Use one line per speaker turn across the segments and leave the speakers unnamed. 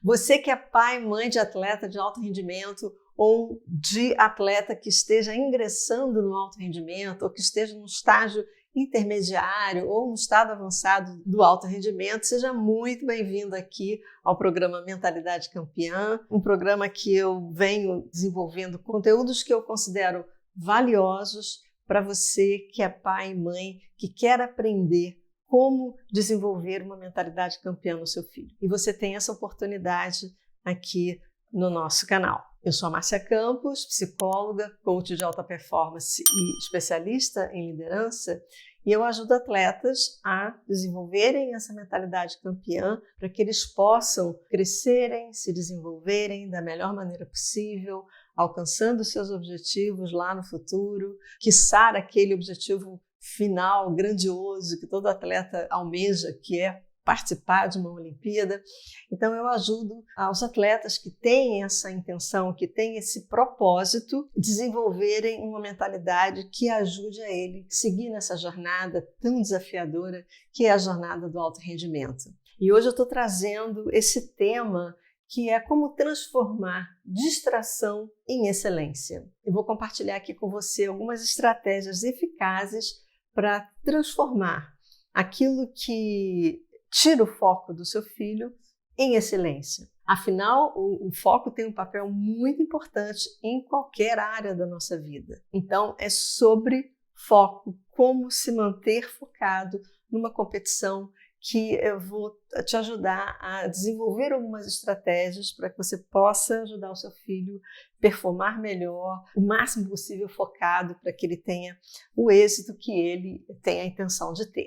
Você que é pai, mãe de atleta de alto rendimento ou de atleta que esteja ingressando no alto rendimento ou que esteja no estágio intermediário ou no estado avançado do alto rendimento, seja muito bem-vindo aqui ao programa Mentalidade Campeã, um programa que eu venho desenvolvendo conteúdos que eu considero valiosos para você que é pai e mãe, que quer aprender como desenvolver uma mentalidade campeã no seu filho. E você tem essa oportunidade aqui no nosso canal. Eu sou a Márcia Campos, psicóloga, coach de alta performance e especialista em liderança, e eu ajudo atletas a desenvolverem essa mentalidade campeã para que eles possam crescerem, se desenvolverem da melhor maneira possível, alcançando seus objetivos lá no futuro, quiçá aquele objetivo final, grandioso, que todo atleta almeja, que é participar de uma Olimpíada. Então eu ajudo aos atletas que têm essa intenção, que têm esse propósito, desenvolverem uma mentalidade que ajude a ele seguir nessa jornada tão desafiadora que é a jornada do alto rendimento. E hoje eu estou trazendo esse tema que é como transformar distração em excelência. Eu vou compartilhar aqui com você algumas estratégias eficazes para transformar aquilo que tira o foco do seu filho em excelência. Afinal, o foco tem um papel muito importante em qualquer área da nossa vida. Então, é sobre foco, como se manter focado numa competição, que eu vou te ajudar a desenvolver algumas estratégias para que você possa ajudar o seu filho a performar melhor, o máximo possível focado, para que ele tenha o êxito que ele tem a intenção de ter,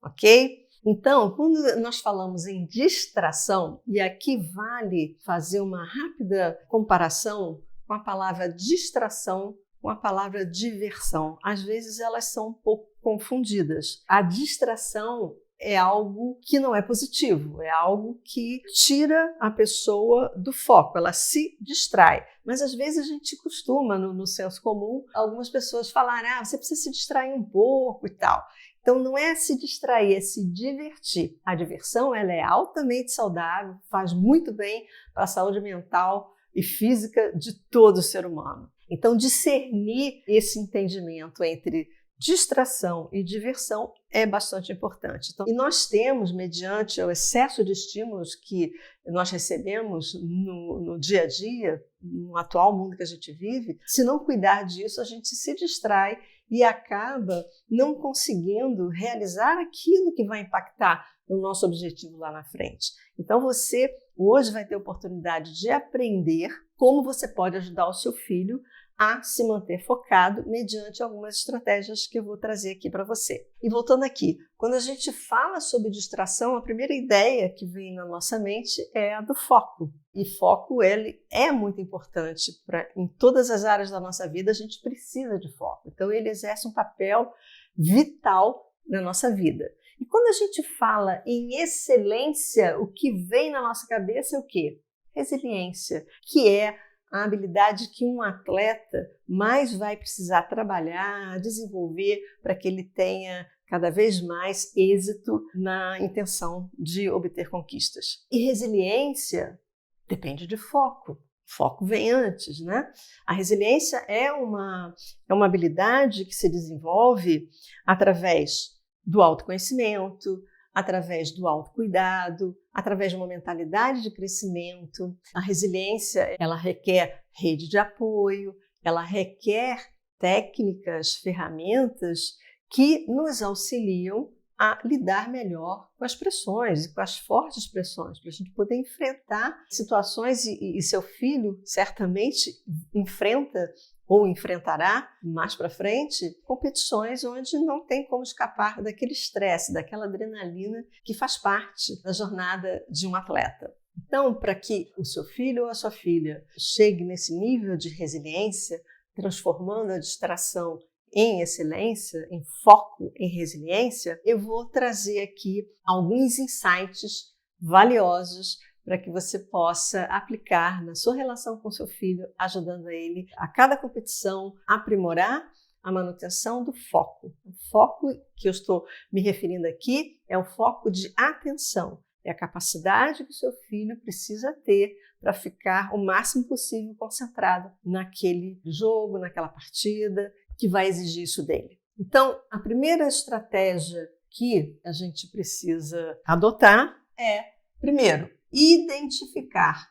ok? Então, quando nós falamos em distração, e aqui vale fazer uma rápida comparação com a palavra distração com a palavra diversão. Às vezes elas são um pouco confundidas. A distração é algo que não é positivo, é algo que tira a pessoa do foco, ela se distrai. Mas às vezes a gente costuma, no senso comum, algumas pessoas falarem, você precisa se distrair um pouco e tal. Então não é se distrair, é se divertir. A diversão ela é altamente saudável, faz muito bem para a saúde mental e física de todo ser humano. Então discernir esse entendimento entre distração e diversão é bastante importante. Então, e nós temos, mediante o excesso de estímulos que nós recebemos no dia a dia, no atual mundo que a gente vive, se não cuidar disso, a gente se distrai e acaba não conseguindo realizar aquilo que vai impactar no nosso objetivo lá na frente. Então você hoje vai ter a oportunidade de aprender como você pode ajudar o seu filho a se manter focado mediante algumas estratégias que eu vou trazer aqui para você. E voltando aqui, quando a gente fala sobre distração, a primeira ideia que vem na nossa mente é a do foco. E foco, ele é muito importante em todas as áreas da nossa vida, a gente precisa de foco. Então ele exerce um papel vital na nossa vida. E quando a gente fala em excelência, o que vem na nossa cabeça é o quê? Resiliência, que é a habilidade que um atleta mais vai precisar trabalhar, desenvolver para que ele tenha cada vez mais êxito na intenção de obter conquistas. E resiliência depende de foco. Foco vem antes, né? A resiliência é uma habilidade que se desenvolve através do autoconhecimento, através do autocuidado, através de uma mentalidade de crescimento. A resiliência, ela requer rede de apoio, ela requer técnicas, ferramentas que nos auxiliam a lidar melhor com as pressões e com as fortes pressões, para a gente poder enfrentar situações e seu filho certamente enfrenta ou enfrentará mais para frente competições onde não tem como escapar daquele estresse, daquela adrenalina que faz parte da jornada de um atleta. Então, para que o seu filho ou a sua filha chegue nesse nível de resiliência, transformando a distração em excelência, em foco em resiliência, eu vou trazer aqui alguns insights valiosos para que você possa aplicar na sua relação com seu filho, ajudando ele a cada competição aprimorar a manutenção do foco. O foco que eu estou me referindo aqui é o foco de atenção. é a capacidade que o seu filho precisa ter para ficar o máximo possível concentrado naquele jogo, naquela partida, que vai exigir isso dele. Então, a primeira estratégia que a gente precisa adotar é, primeiro, identificar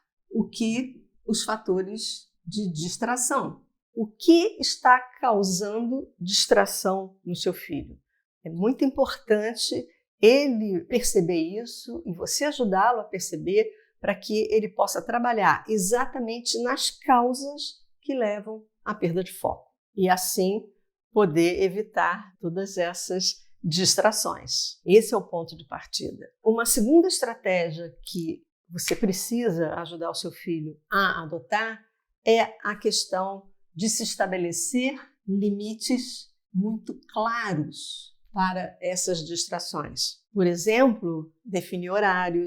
os fatores de distração. O que está causando distração no seu filho? É muito importante ele perceber isso e você ajudá-lo a perceber para que ele possa trabalhar exatamente nas causas que levam à perda de foco e assim poder evitar todas essas distrações. Esse é o ponto de partida. Uma segunda estratégia que você precisa ajudar o seu filho a adotar é a questão de se estabelecer limites muito claros para essas distrações. Por exemplo, definir horário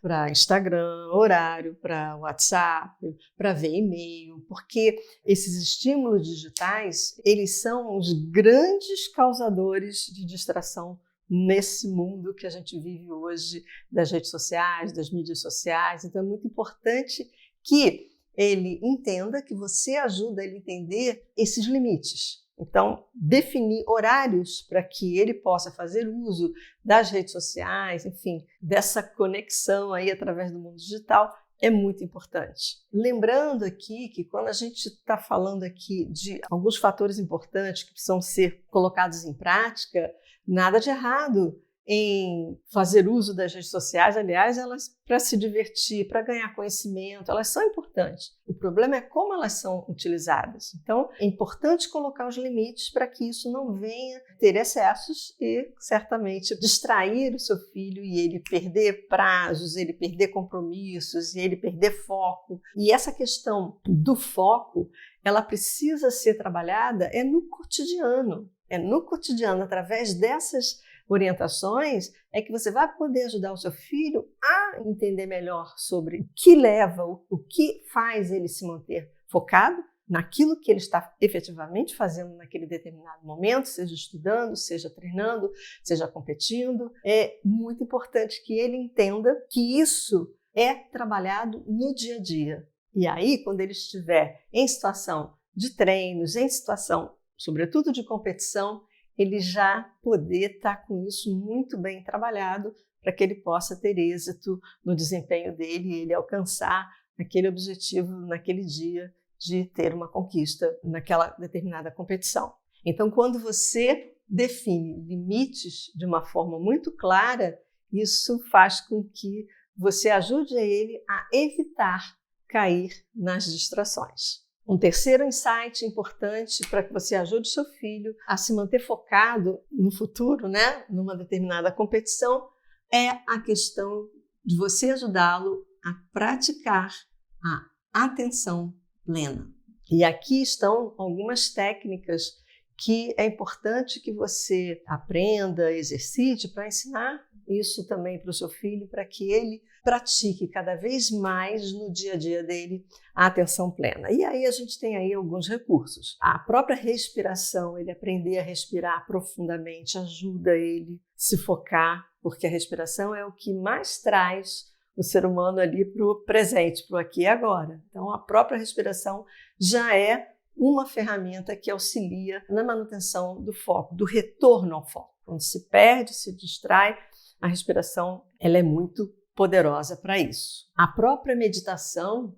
para Instagram, horário para WhatsApp, para ver e-mail, porque esses estímulos digitais, eles são os grandes causadores de distração nesse mundo que a gente vive hoje, das redes sociais, das mídias sociais. Então é muito importante que ele entenda, que você ajuda ele a entender esses limites. Então, definir horários para que ele possa fazer uso das redes sociais, enfim, dessa conexão aí através do mundo digital, é muito importante. Lembrando aqui que quando a gente está falando aqui de alguns fatores importantes que precisam ser colocados em prática, nada de errado em fazer uso das redes sociais. Aliás, elas, para se divertir, para ganhar conhecimento, elas são importantes. O problema é como elas são utilizadas. Então, é importante colocar os limites para que isso não venha ter excessos e, certamente, distrair o seu filho e ele perder prazos, ele perder compromissos e ele perder foco. E essa questão do foco, ela precisa ser trabalhada no cotidiano. É no cotidiano, através dessas orientações, é que você vai poder ajudar o seu filho a entender melhor sobre o que leva, o que faz ele se manter focado naquilo que ele está efetivamente fazendo naquele determinado momento, seja estudando, seja treinando, seja competindo. É muito importante que ele entenda que isso é trabalhado no dia a dia. E aí, quando ele estiver em situação de treinos, em situação, sobretudo de competição, ele já poder estar com isso muito bem trabalhado para que ele possa ter êxito no desempenho dele e ele alcançar aquele objetivo naquele dia de ter uma conquista naquela determinada competição. Então, quando você define limites de uma forma muito clara, isso faz com que você ajude ele a evitar cair nas distrações. Um terceiro insight importante para que você ajude o seu filho a se manter focado no futuro, numa determinada competição, é a questão de você ajudá-lo a praticar a atenção plena. E aqui estão algumas técnicas que é importante que você aprenda, exercite para ensinar isso também para o seu filho, para que ele pratique cada vez mais no dia a dia dele a atenção plena. E aí a gente tem aí alguns recursos. A própria respiração, ele aprender a respirar profundamente, ajuda ele a se focar, porque a respiração é o que mais traz o ser humano ali para o presente, para o aqui e agora. Então a própria respiração já é uma ferramenta que auxilia na manutenção do foco, do retorno ao foco. Quando se perde, se distrai, a respiração ela é muito poderosa para isso. A própria meditação,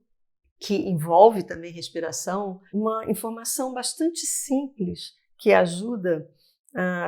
que envolve também respiração, uma informação bastante simples que ajuda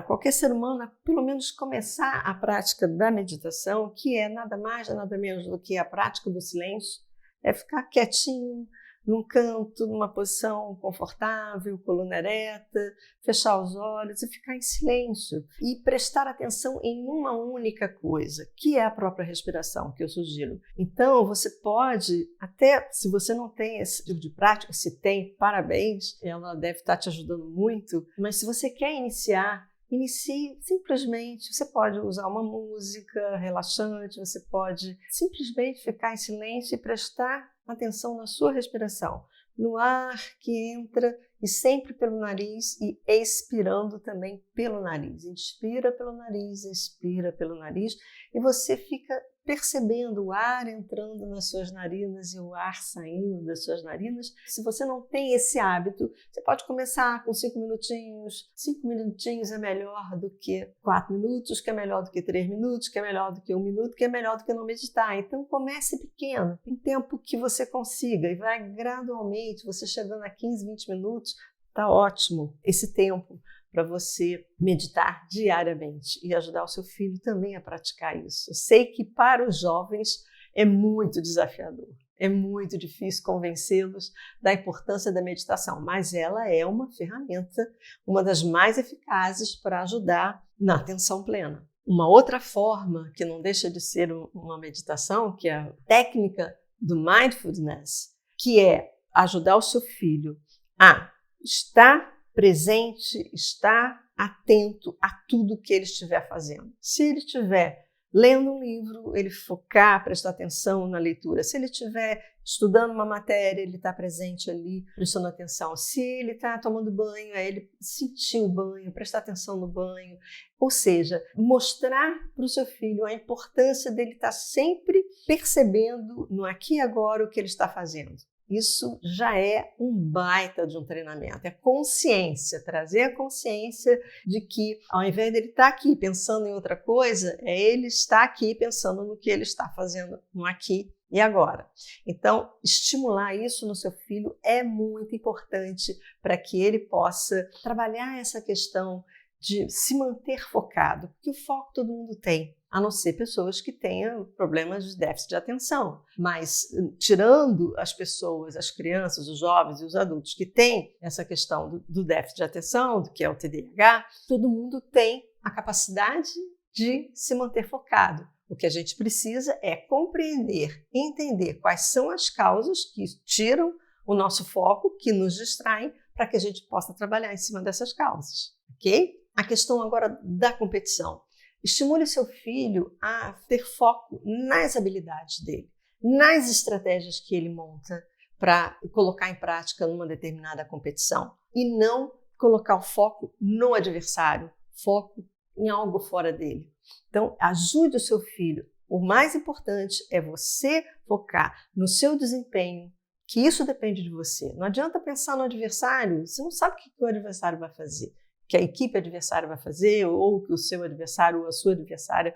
qualquer ser humano a pelo menos começar a prática da meditação, que é nada mais, nada menos do que a prática do silêncio, é ficar quietinho, num canto, numa posição confortável, coluna ereta, fechar os olhos e ficar em silêncio e prestar atenção em uma única coisa, que é a própria respiração, que eu sugiro. Então, você pode, até se você não tem esse tipo de prática, se tem, parabéns, ela deve estar te ajudando muito, mas se você quer iniciar, inicie simplesmente. Você pode usar uma música relaxante, você pode simplesmente ficar em silêncio e prestar atenção na sua respiração, no ar que entra e sempre pelo nariz e expirando também pelo nariz. Inspira pelo nariz, expira pelo nariz e você fica percebendo o ar entrando nas suas narinas e o ar saindo das suas narinas. Se você não tem esse hábito, você pode começar com 5 minutinhos. 5 minutinhos é melhor do que 4 minutos, que é melhor do que 3 minutos, que é melhor do que 1 minuto, que é melhor do que não meditar. Então comece pequeno, tem tempo que você consiga e vai gradualmente, você chegando a 15, 20 minutos, está ótimo esse tempo para você meditar diariamente e ajudar o seu filho também a praticar isso. Eu sei que para os jovens é muito desafiador, é muito difícil convencê-los da importância da meditação, mas ela é uma ferramenta, uma das mais eficazes para ajudar na atenção plena. Uma outra forma, que não deixa de ser uma meditação, que é a técnica do mindfulness, que é ajudar o seu filho a estar presente, estar atento a tudo que ele estiver fazendo. Se ele estiver lendo um livro, ele focar, prestar atenção na leitura. Se ele estiver estudando uma matéria, ele está presente ali, prestando atenção. Se ele está tomando banho, é ele sentir o banho, prestar atenção no banho. Ou seja, mostrar para o seu filho a importância dele estar sempre percebendo no aqui e agora o que ele está fazendo. Isso já é um baita de um treinamento, é consciência, trazer a consciência de que ao invés dele estar aqui pensando em outra coisa, é ele estar aqui pensando no que ele está fazendo no aqui e agora. Então, estimular isso no seu filho é muito importante para que ele possa trabalhar essa questão de se manter focado, porque o foco todo mundo tem, a não ser pessoas que tenham problemas de déficit de atenção. Mas, tirando as pessoas, as crianças, os jovens e os adultos que têm essa questão do déficit de atenção, do que é o TDAH, todo mundo tem a capacidade de se manter focado. O que a gente precisa é compreender, entender quais são as causas que tiram o nosso foco, que nos distraem, para que a gente possa trabalhar em cima dessas causas, ok? A questão agora da competição. Estimule seu filho a ter foco nas habilidades dele, nas estratégias que ele monta para colocar em prática numa determinada competição e não colocar o foco no adversário, foco em algo fora dele. Então, ajude o seu filho. O mais importante é você focar no seu desempenho, que isso depende de você. Não adianta pensar no adversário, você não sabe o que o adversário vai fazer, que a equipe adversária vai fazer ou que o seu adversário ou a sua adversária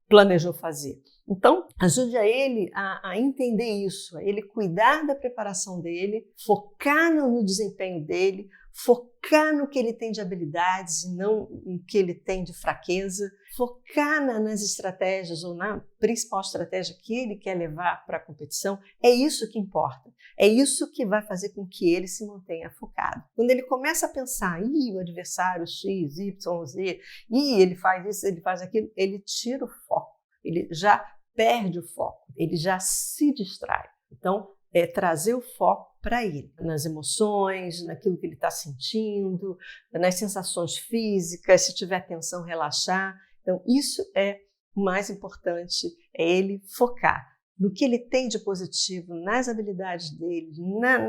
planejou fazer. Então, ajude a ele a entender isso, a ele cuidar da preparação dele, focar no desempenho dele, focar no que ele tem de habilidades e não no que ele tem de fraqueza, focar nas estratégias ou na principal estratégia que ele quer levar para a competição. É isso que importa. É isso que vai fazer com que ele se mantenha focado. Quando ele começa a pensar, o adversário X, Y, Z, ele faz isso, ele faz aquilo, ele tira o foco, ele já perde o foco, ele já se distrai. Então, é trazer o foco para ele, nas emoções, naquilo que ele está sentindo, nas sensações físicas, se tiver tensão, relaxar. Então, isso é o mais importante, é ele focar no que ele tem de positivo, nas habilidades dele,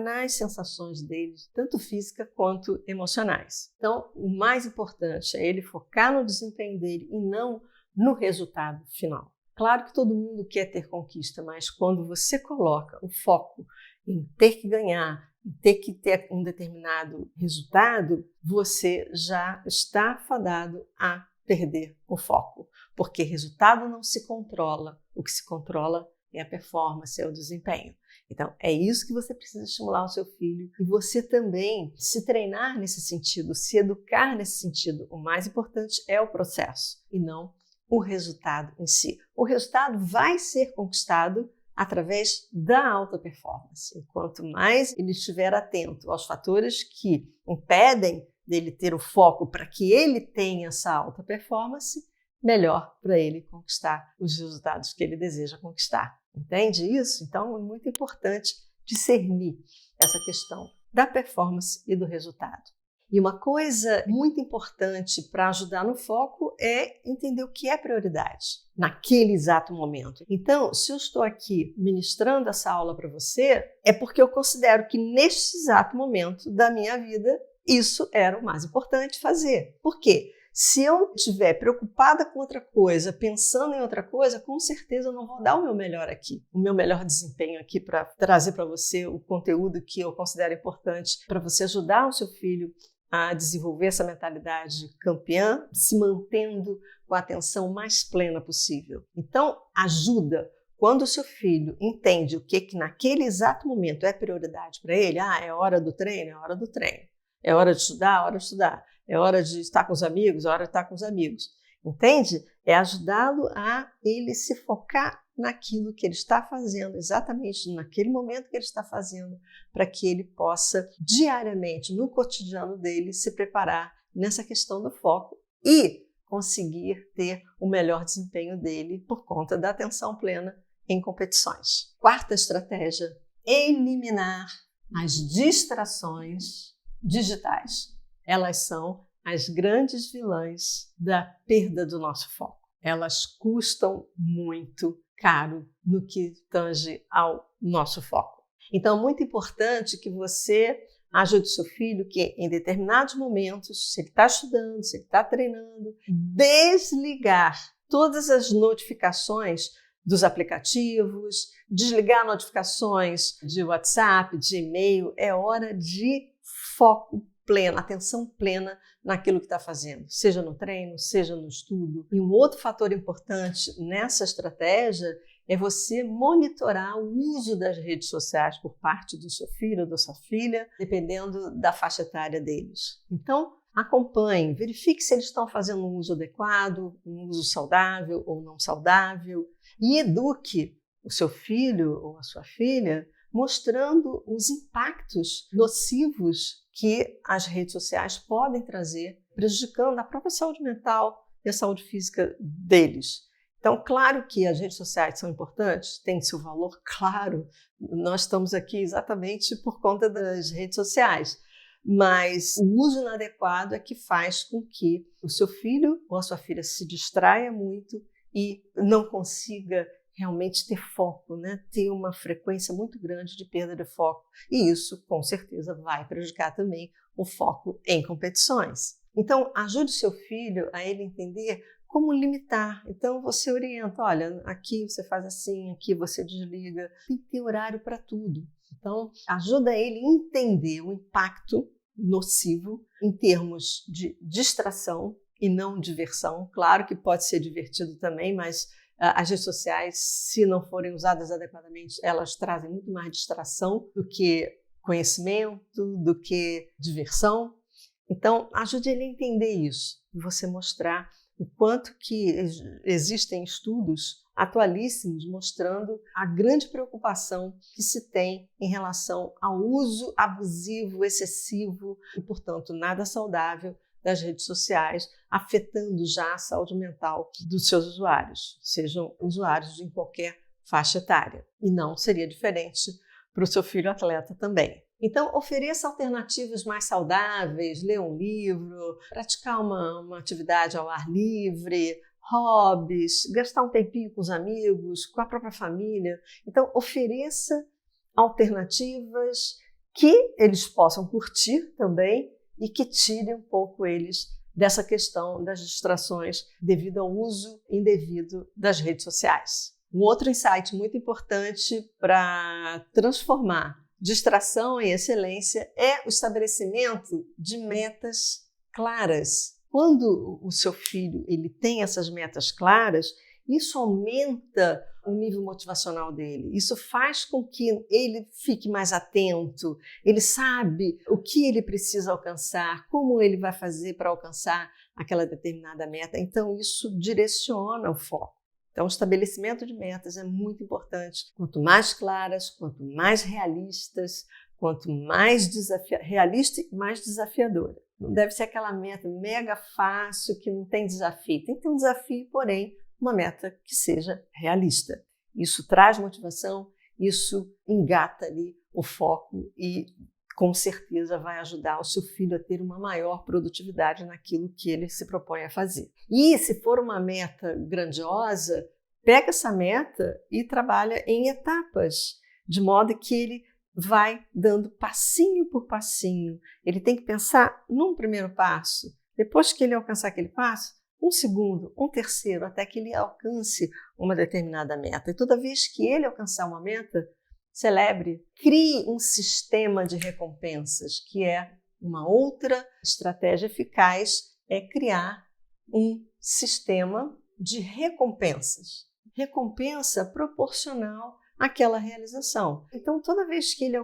nas sensações dele, tanto física quanto emocionais. Então, o mais importante é ele focar no desempenho dele e não no resultado final. Claro que todo mundo quer ter conquista, mas quando você coloca o foco em ter que ganhar, em ter que ter um determinado resultado, você já está fadado a perder o foco, porque resultado não se controla, o que se controla é a performance, é o desempenho. Então, é isso que você precisa estimular o seu filho e você também se treinar nesse sentido, se educar nesse sentido. O mais importante é o processo e não o resultado em si. O resultado vai ser conquistado através da alta performance. Quanto mais ele estiver atento aos fatores que impedem dele ter o foco para que ele tenha essa alta performance, melhor para ele conquistar os resultados que ele deseja conquistar. Entende isso? Então, é muito importante discernir essa questão da performance e do resultado. E uma coisa muito importante para ajudar no foco é entender o que é prioridade naquele exato momento. Então, se eu estou aqui ministrando essa aula para você, é porque eu considero que neste exato momento da minha vida, isso era o mais importante fazer. Por quê? Se eu estiver preocupada com outra coisa, pensando em outra coisa, com certeza eu não vou dar o meu melhor aqui, o meu melhor desempenho aqui para trazer para você o conteúdo que eu considero importante para você ajudar o seu filho a desenvolver essa mentalidade campeã, se mantendo com a atenção mais plena possível. Então, ajuda. Quando o seu filho entende o que naquele exato momento é prioridade para ele, é hora do treino, é hora do treino. É hora de estudar, é hora de estudar. É hora de estar com os amigos, é hora de estar com os amigos. Entende? É ajudá-lo a ele se focar naquilo que ele está fazendo, exatamente naquele momento que ele está fazendo, para que ele possa diariamente, no cotidiano dele, se preparar nessa questão do foco e conseguir ter o melhor desempenho dele por conta da atenção plena em competições. Quarta estratégia: eliminar as distrações digitais. Elas são as grandes vilãs da perda do nosso foco. Elas custam muito caro no que tange ao nosso foco. Então, é muito importante que você ajude seu filho que, em determinados momentos, se ele está estudando, se ele está treinando, desligar todas as notificações dos aplicativos, desligar notificações de WhatsApp, de e-mail. É hora de foco pleno, atenção plena naquilo que está fazendo, seja no treino, seja no estudo. E um outro fator importante nessa estratégia é você monitorar o uso das redes sociais por parte do seu filho ou da sua filha, dependendo da faixa etária deles. Então, acompanhe, verifique se eles estão fazendo um uso adequado, um uso saudável ou não saudável, e eduque o seu filho ou a sua filha mostrando os impactos nocivos que as redes sociais podem trazer, prejudicando a própria saúde mental e a saúde física deles. Então, claro que as redes sociais são importantes, têm seu valor, claro. Nós estamos aqui exatamente por conta das redes sociais. Mas o uso inadequado é que faz com que o seu filho ou a sua filha se distraia muito e não consiga realmente ter foco, né? Ter uma frequência muito grande de perda de foco. E isso, com certeza, vai prejudicar também o foco em competições. Então, ajude o seu filho a ele entender como limitar. Então, você orienta, olha, aqui você faz assim, aqui você desliga. Tem que ter horário para tudo. Então, ajuda ele a entender o impacto nocivo em termos de distração e não diversão. Claro que pode ser divertido também, mas as redes sociais, se não forem usadas adequadamente, elas trazem muito mais distração do que conhecimento, do que diversão. Então, ajude ele a entender isso e você mostrar o quanto que existem estudos atualíssimos mostrando a grande preocupação que se tem em relação ao uso abusivo, excessivo e, portanto, nada saudável das redes sociais, afetando já a saúde mental dos seus usuários, sejam usuários de qualquer faixa etária. E não seria diferente para o seu filho atleta também. Então, ofereça alternativas mais saudáveis, ler um livro, praticar uma atividade ao ar livre, hobbies, gastar um tempinho com os amigos, com a própria família. Então, ofereça alternativas que eles possam curtir também e que tirem um pouco eles dessa questão das distrações devido ao uso indevido das redes sociais. Um outro insight muito importante para transformar distração em excelência é o estabelecimento de metas claras. Quando o seu filho ele tem essas metas claras, isso aumenta o nível motivacional dele. Isso faz com que ele fique mais atento, ele sabe o que ele precisa alcançar, como ele vai fazer para alcançar aquela determinada meta. Então, isso direciona o foco. Então, o estabelecimento de metas é muito importante. Quanto mais claras, quanto mais realistas, quanto mais realista e mais desafiadora. Não deve ser aquela meta mega fácil, que não tem desafio. Tem que ter um desafio, porém, uma meta que seja realista. Isso traz motivação, isso engata ali o foco e com certeza vai ajudar o seu filho a ter uma maior produtividade naquilo que ele se propõe a fazer. E se for uma meta grandiosa, pega essa meta e trabalha em etapas, de modo que ele vai dando passinho por passinho. Ele tem que pensar num primeiro passo, depois que ele alcançar aquele passo, um segundo, um terceiro, até que ele alcance uma determinada meta. E toda vez que ele alcançar uma meta, celebre, crie um sistema de recompensas, que é uma outra estratégia eficaz, é criar um sistema de recompensas. Recompensa proporcional àquela realização. Então, toda vez que ele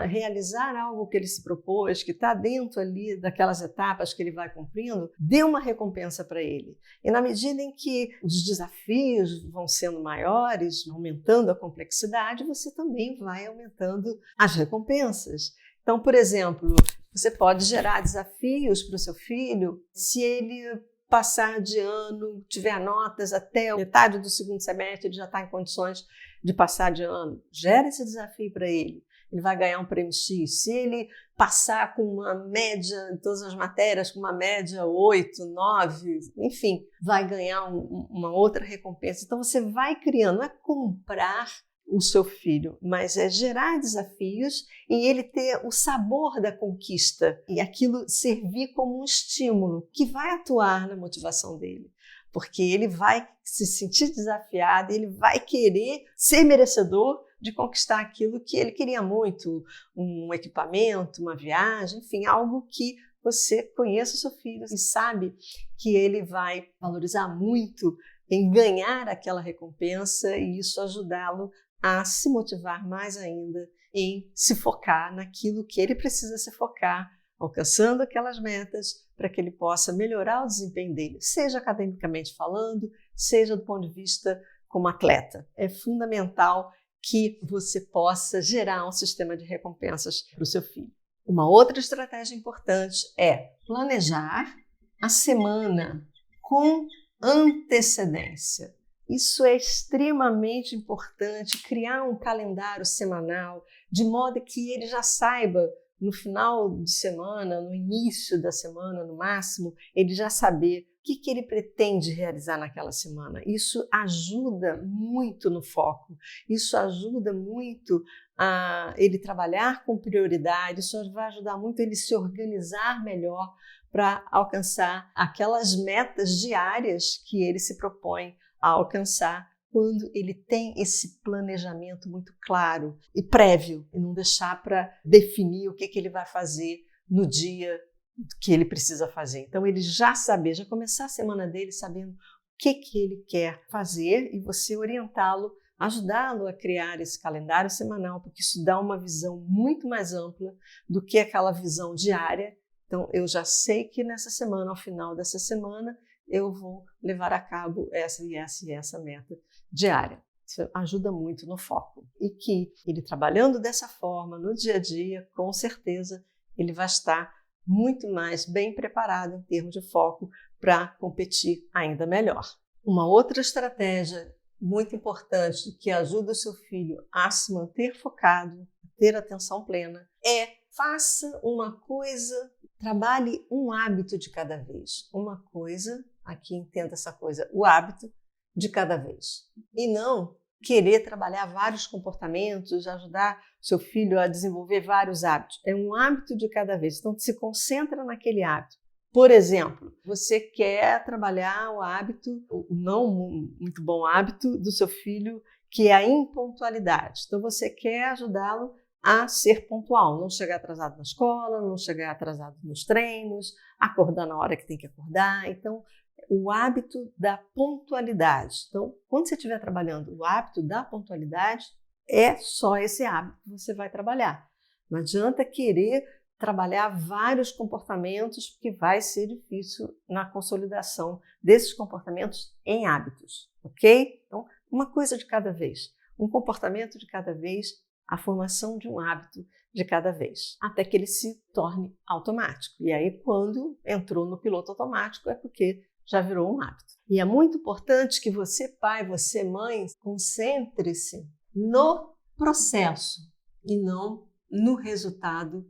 realizar algo que ele se propôs, que está dentro ali daquelas etapas que ele vai cumprindo, dê uma recompensa para ele. E na medida em que os desafios vão sendo maiores, aumentando a complexidade, você também vai aumentando as recompensas. Então, por exemplo, você pode gerar desafios para o seu filho se ele passar de ano, tiver notas até metade do segundo semestre, ele já está em condições de passar de ano. Gera esse desafio para ele. Ele vai ganhar um prêmio X. Se ele passar com uma média em todas as matérias, com uma média 8, 9, enfim, vai ganhar uma outra recompensa. Então você vai criando, não é comprar o seu filho, mas é gerar desafios e ele ter o sabor da conquista e aquilo servir como um estímulo que vai atuar na motivação dele, porque ele vai se sentir desafiado, ele vai querer ser merecedor de conquistar aquilo que ele queria muito, um equipamento, uma viagem, enfim, algo que você conheça o seu filho e sabe que ele vai valorizar muito em ganhar aquela recompensa e isso ajudá-lo a se motivar mais ainda em se focar naquilo que ele precisa se focar, alcançando aquelas metas para que ele possa melhorar o desempenho dele, seja academicamente falando, seja do ponto de vista como atleta. É fundamental que você possa gerar um sistema de recompensas para o seu filho. Uma outra estratégia importante é planejar a semana com antecedência. Isso é extremamente importante, criar um calendário semanal, de modo que ele já saiba no final de semana, no início da semana, no máximo, ele já saber o que ele pretende realizar naquela semana. Isso ajuda muito no foco, isso ajuda muito a ele trabalhar com prioridade, isso vai ajudar muito ele se organizar melhor para alcançar aquelas metas diárias que ele se propõe a alcançar quando ele tem esse planejamento muito claro e prévio e não deixar para definir o que ele vai fazer no dia que ele precisa fazer. Então ele já saber, já começar a semana dele sabendo o que ele quer fazer e você orientá-lo, ajudá-lo a criar esse calendário semanal, porque isso dá uma visão muito mais ampla do que aquela visão diária. Então eu já sei que nessa semana, ao final dessa semana, eu vou levar a cabo essa e essa e essa meta diária. Isso ajuda muito no foco. E que ele trabalhando dessa forma no dia a dia, com certeza, ele vai estar muito mais bem preparado em termos de foco para competir ainda melhor. Uma outra estratégia muito importante que ajuda o seu filho a se manter focado, a ter atenção plena, é faça uma coisa, trabalhe um hábito de cada vez. Uma coisa, aqui entenda essa coisa, o hábito de cada vez. E não querer trabalhar vários comportamentos, ajudar seu filho a desenvolver vários hábitos. É um hábito de cada vez. Então, se concentra naquele hábito. Por exemplo, você quer trabalhar o hábito, o não muito bom hábito do seu filho, que é a impontualidade. Então, você quer ajudá-lo a ser pontual, não chegar atrasado na escola, não chegar atrasado nos treinos, acordar na hora que tem que acordar. Então, o hábito da pontualidade. Então, quando você estiver trabalhando o hábito da pontualidade, é só esse hábito que você vai trabalhar. Não adianta querer trabalhar vários comportamentos, porque vai ser difícil na consolidação desses comportamentos em hábitos, ok? Então, uma coisa de cada vez, um comportamento de cada vez, a formação de um hábito de cada vez, até que ele se torne automático. E aí, quando entrou no piloto automático, é porque já virou um hábito. E é muito importante que você, pai, você, mãe, concentre-se no processo e não no resultado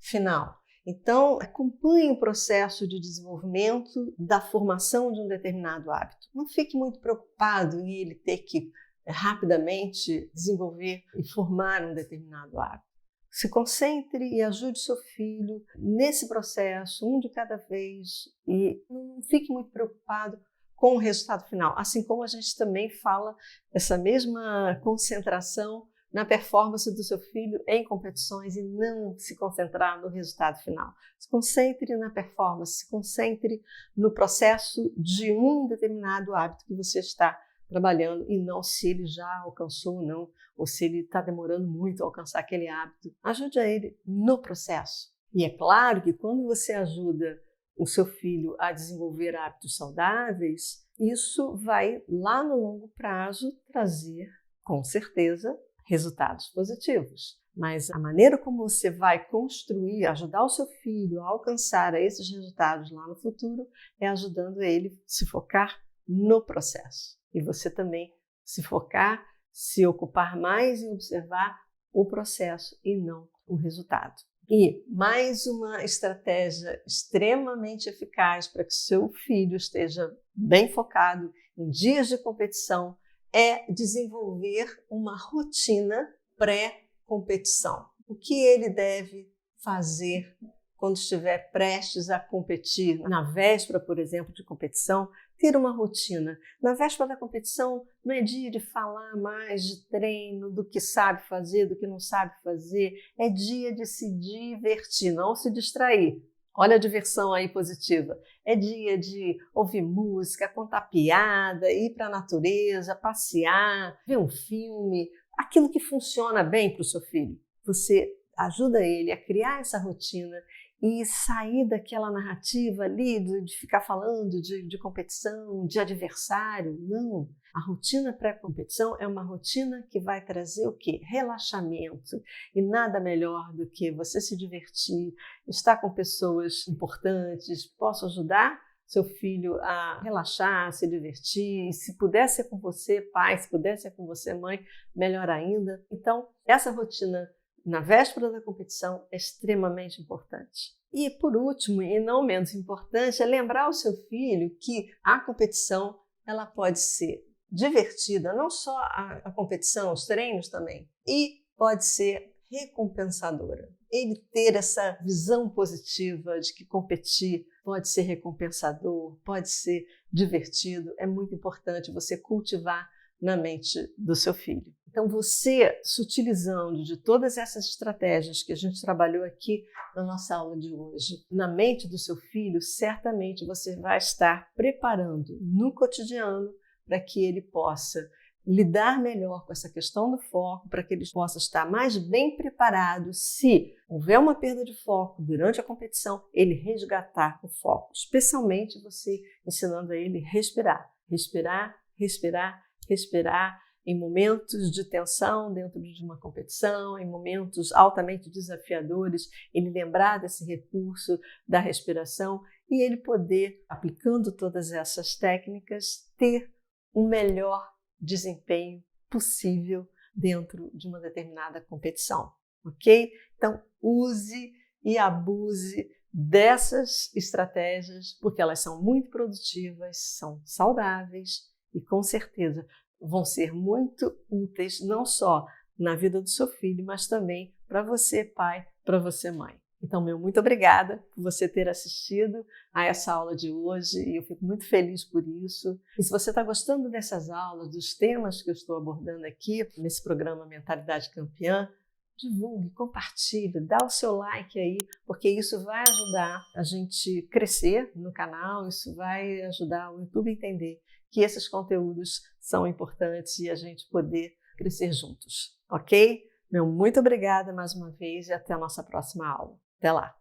final. Então, acompanhe o processo de desenvolvimento da formação de um determinado hábito. Não fique muito preocupado em ele ter que rapidamente desenvolver e formar um determinado hábito. Se concentre e ajude seu filho nesse processo, um de cada vez, e não fique muito preocupado com o resultado final. Assim como a gente também fala essa mesma concentração na performance do seu filho em competições e não se concentrar no resultado final. Se concentre na performance, se concentre no processo de um determinado hábito que você está trabalhando e não se ele já alcançou ou não, ou se ele está demorando muito a alcançar aquele hábito. Ajude a ele no processo. E é claro que quando você ajuda o seu filho a desenvolver hábitos saudáveis, isso vai lá no longo prazo trazer, com certeza, resultados positivos. Mas a maneira como você vai construir, ajudar o seu filho a alcançar esses resultados lá no futuro, é ajudando ele a se focar no processo. E você também se focar, se ocupar mais em observar o processo e não o resultado. E mais uma estratégia extremamente eficaz para que seu filho esteja bem focado em dias de competição é desenvolver uma rotina pré-competição. O que ele deve fazer quando estiver prestes a competir? Na véspera, por exemplo, de competição, ter uma rotina. Na véspera da competição, não é dia de falar mais de treino, do que sabe fazer, do que não sabe fazer. É dia de se divertir, não se distrair. Olha a diversão aí positiva. É dia de ouvir música, contar piada, ir para a natureza, passear, ver um filme, aquilo que funciona bem para o seu filho. Você ajuda ele a criar essa rotina e sair daquela narrativa ali de ficar falando de competição, de adversário. Não. A rotina pré-competição é uma rotina que vai trazer o quê? Relaxamento. E nada melhor do que você se divertir, estar com pessoas importantes, possa ajudar seu filho a relaxar, a se divertir. E se puder ser com você, pai, se puder ser com você, mãe, melhor ainda. Então, essa rotina na véspera da competição é extremamente importante. E por último, e não menos importante, é lembrar o seu filho que a competição ela pode ser divertida, não só a competição, os treinos também, e pode ser recompensadora. Ele ter essa visão positiva de que competir pode ser recompensador, pode ser divertido, é muito importante você cultivar na mente do seu filho. Então, você se utilizando de todas essas estratégias que a gente trabalhou aqui na nossa aula de hoje, na mente do seu filho, certamente você vai estar preparando no cotidiano para que ele possa lidar melhor com essa questão do foco, para que ele possa estar mais bem preparado se houver uma perda de foco durante a competição, ele resgatar o foco, especialmente você ensinando a ele respirar, respirar, respirar, respirar em momentos de tensão dentro de uma competição, em momentos altamente desafiadores, ele lembrar desse recurso da respiração e ele poder, aplicando todas essas técnicas, ter um melhor desempenho possível dentro de uma determinada competição, ok? Então, use e abuse dessas estratégias, porque elas são muito produtivas, são saudáveis e, com certeza, vão ser muito úteis não só na vida do seu filho, mas também para você, pai, para você, mãe. Então, muito obrigada por você ter assistido a essa aula de hoje e eu fico muito feliz por isso. E se você está gostando dessas aulas, dos temas que eu estou abordando aqui nesse programa Mentalidade Campeã, divulgue, compartilhe, dá o seu like aí, porque isso vai ajudar a gente crescer no canal, isso vai ajudar o YouTube a entender que esses conteúdos são importantes e a gente poder crescer juntos, ok? Muito obrigada mais uma vez e até a nossa próxima aula. Até lá!